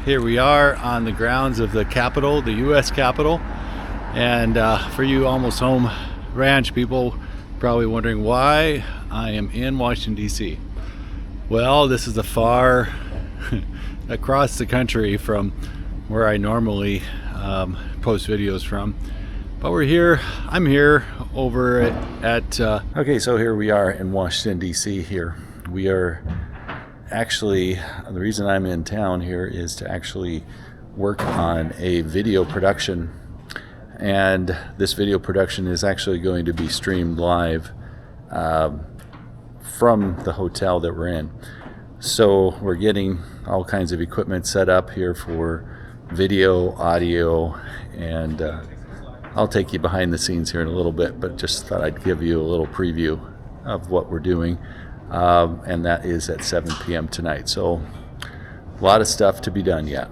Here we are on the grounds of the Capitol, the U.S. Capitol. And for you Almost Home Ranch people, probably wondering why I am in Washington, D.C. Well, this is a far across the country from where I normally post videos from. But we're here, I'm here over at okay, so here we are in Washington, D.C. here. We are actually, the reason I'm in town here is to actually work on a video production. And this video production is actually going to be streamed live from the hotel that we're in. So we're getting all kinds of equipment set up here for video, audio, and I'll take you behind the scenes here in a little bit, but just thought I'd give you a little preview of what we're doing. And that is at 7 p.m. tonight. So a lot of stuff to be done yet.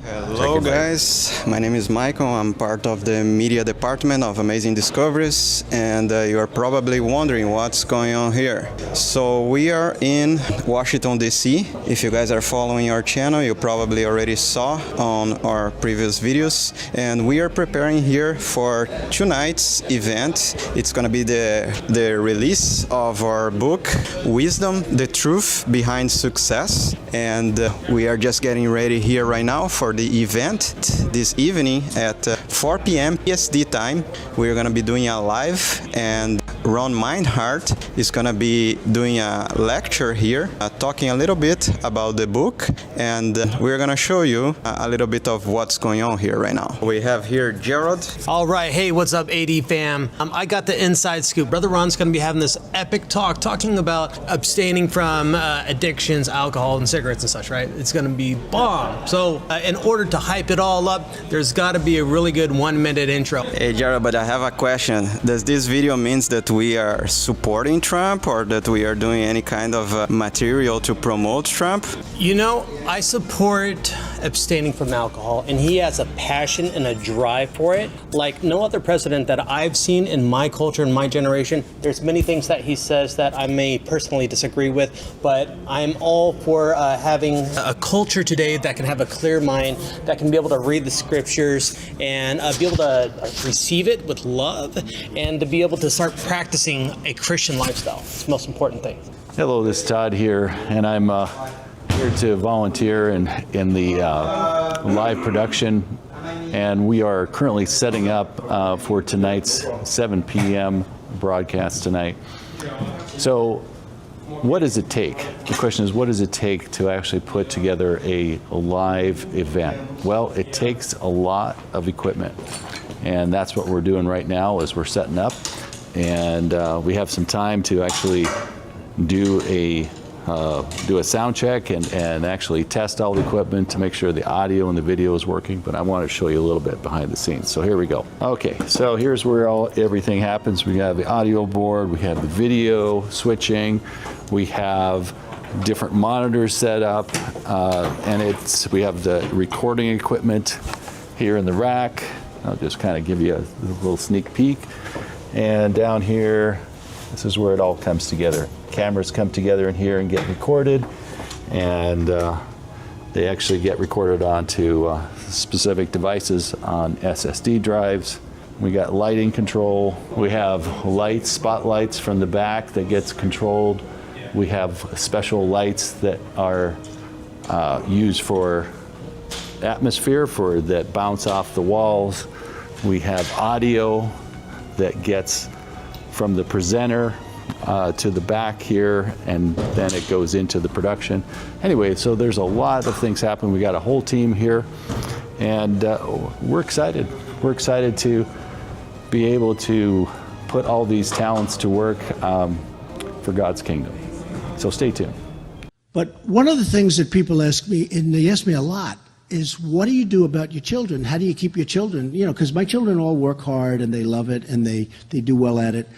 Hello guys, my name is Michael. I'm part of the media department of Amazing Discoveries, and you're probably wondering what's going on here. So we are in Washington, D.C. If you guys are following our channel, you probably already saw on our previous videos, and we are preparing here for tonight's event. It's gonna be the release of our book, Wisdom, the Truth Behind Success, and we are just getting ready here right now for the event this evening at 4 p.m. EST time. We're going to be doing a live, and Ron Meinhardt is going to be doing a lecture here, talking a little bit about the book, and we're going to show you a little bit of what's going on here right now. We have here Gerald. All right, hey, what's up, AD fam? I got the inside scoop. Brother Ron's going to be having this epic talk, talking about abstaining from addictions, alcohol, and cigarettes and such, right? It's going to be bomb. So in order to hype it all up, there's got to be a really good 1-minute intro. Hey Gerald, but I have a question. Does this video means that we are supporting Trump, or that we are doing any kind of material to promote Trump? You know, I support abstaining from alcohol, and he has a passion and a drive for it like no other president that I've seen in my culture, in my generation. There's many things that he says that I may personally disagree with, but I'm all for having a culture today that can have a clear mind, that can be able to read the scriptures and be able to receive it with love, and to be able to start practicing a Christian lifestyle. It's the most important thing. Hello, this is Todd here, and I'm here to volunteer in the live production, and we are currently setting up for tonight's 7 p.m. broadcast tonight. So what does it take? The question is, what does it take to actually put together a live event? Well, it takes a lot of equipment, and that's what we're doing right now is we're setting up, and we have some time to actually do a sound check and actually test all the equipment to make sure the audio and the video is working. But I want to show you a little bit behind the scenes. So here we go. Okay, so here's where everything happens. We have the audio board, we have the video switching, we have different monitors set up, and we have the recording equipment here in the rack. I'll just kind of give you a little sneak peek. And down here, this is where it all comes together. Cameras come together in here and get recorded, and they actually get recorded onto specific devices on SSD drives. We got lighting control. We have lights, spotlights from the back that gets controlled. We have special lights that are used for atmosphere that bounce off the walls. We have audio that gets from the presenter to the back here, and then it goes into the production. Anyway, so there's a lot of things happening. We got a whole team here, and we're excited. We're excited to be able to put all these talents to work for God's kingdom. So stay tuned. But one of the things that people ask me, and they ask me a lot, is what do you do about your children? How do you keep your children? You know, because my children all work hard and they love it and they do well at it.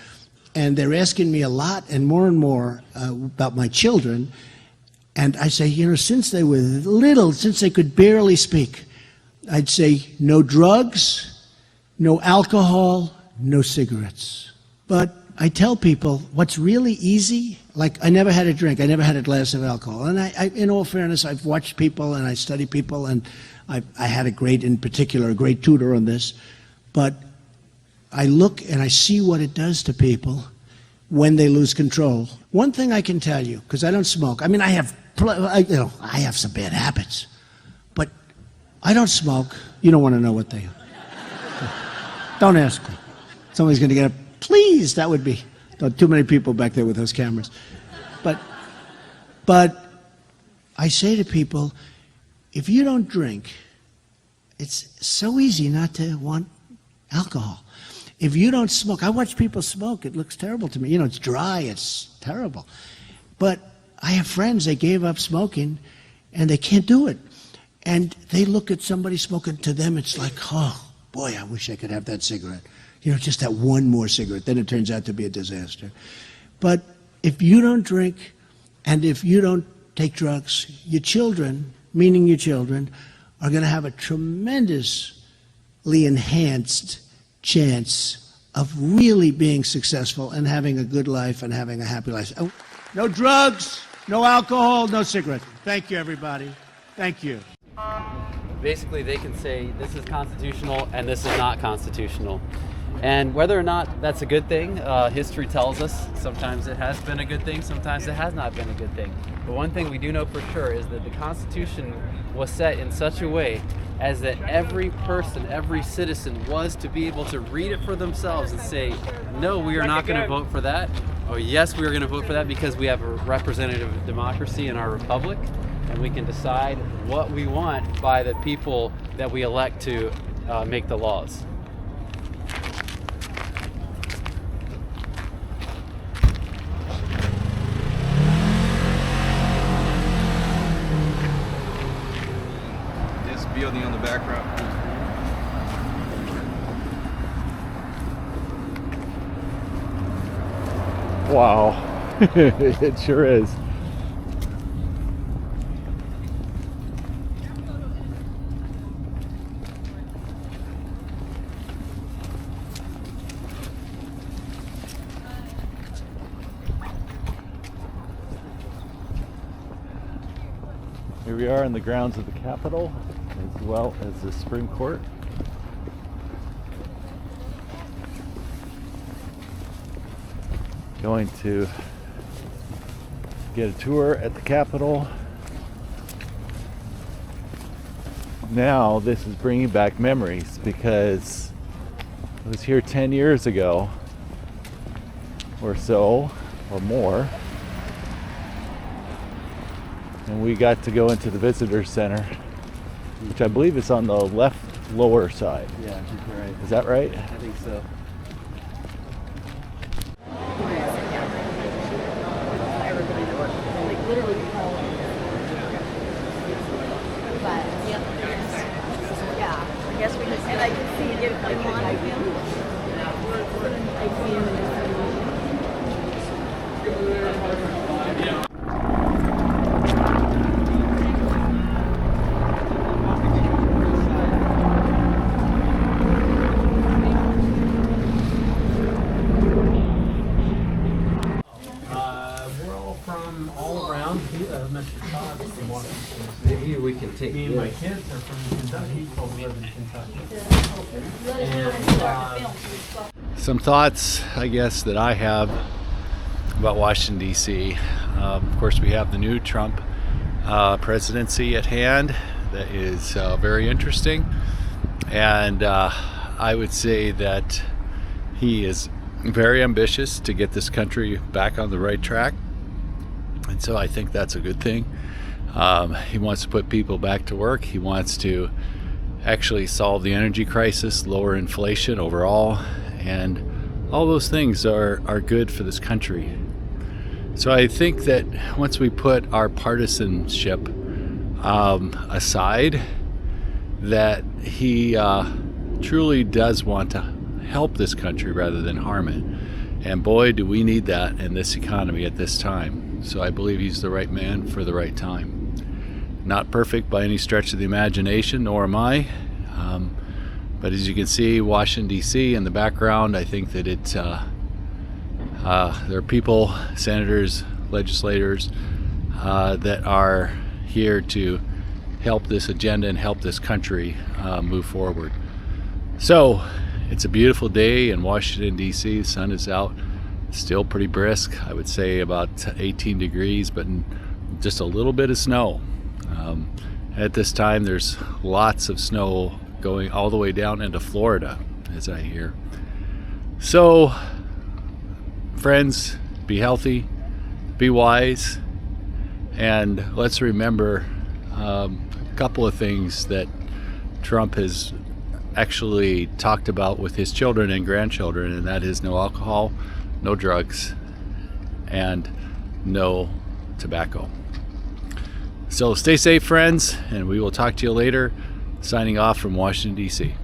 And they're asking me a lot and more about my children. And I say, you know, since they were little, since they could barely speak, I'd say no drugs, no alcohol, no cigarettes. But I tell people what's really easy Like, I never had a drink. I never had a glass of alcohol. And in all fairness, I've watched people and I study people, and I had in particular, a great tutor on this. But I look and I see what it does to people when they lose control. One thing I can tell you, because I don't smoke. I mean, I have some bad habits, but I don't smoke. You don't want to know what they are. Don't ask me. Somebody's going to get up. Please, that would be too many people back there with those cameras. But I say to people, if you don't drink, it's so easy not to want alcohol. If you don't smoke, I watch people smoke. It looks terrible to me. You know, it's dry. It's terrible. But I have friends, they gave up smoking, and they can't do it. And they look at somebody smoking. To them, it's like, oh, boy, I wish I could have that cigarette. You know, just that one more cigarette. Then it turns out to be a disaster. But if you don't drink and if you don't take drugs, your children, meaning your children, are going to have a tremendously enhanced chance of really being successful and having a good life and having a happy life. No drugs, no alcohol, no cigarettes. Thank you, everybody. Thank you. Basically, they can say this is constitutional and this is not constitutional. And whether or not that's a good thing, history tells us sometimes it has been a good thing, sometimes it has not been a good thing. But one thing we do know for sure is that the Constitution was set in such a way as that every person, every citizen was to be able to read it for themselves and say, no, we are not going to vote for that. Oh, yes, we are going to vote for that because we have a representative democracy in our republic, and we can decide what we want by the people that we elect to make the laws. Building on the background. Wow, it sure is. Here we are in the grounds of the Capitol, as well as the Supreme Court. Going to get a tour at the Capitol. Now this is bringing back memories because I was here 10 years ago or so, or more, and we got to go into the visitor center, which I believe is on the left lower side. Yeah, you're right. Is that right? I think so. I guess we just and I can see it if I want We're all from all around. Mr. Todd is from Washington. Maybe we can take Me and my this. kids are from Kentucky. Both live in Kentucky. And Some thoughts, I guess, that I have about Washington, D.C. Of course, we have the new Trump presidency at hand. That is very interesting. And I would say that he is very ambitious to get this country back on the right track. And so I think that's a good thing. He wants to put people back to work. He wants to actually solve the energy crisis, lower inflation overall, and all those things are good for this country. So I think that once we put our partisanship aside, that he truly does want to help this country rather than harm it. And boy, do we need that in this economy at this time. So I believe he's the right man for the right time. Not perfect by any stretch of the imagination, nor am I. But as you can see, Washington, D.C. in the background, I think that there are people, senators legislators that are here to help this agenda and help this country move forward. So it's a beautiful day in Washington, D.C. The sun is out, still pretty brisk. I would say about 18 degrees, but just a little bit of snow. At this time, there's lots of snow going all the way down into Florida, as I hear. So, friends, be healthy, be wise, and let's remember a couple of things that Trump has actually talked about with his children and grandchildren, and that is no alcohol, no drugs, and no tobacco. So stay safe, friends, and we will talk to you later. Signing off from Washington, D.C.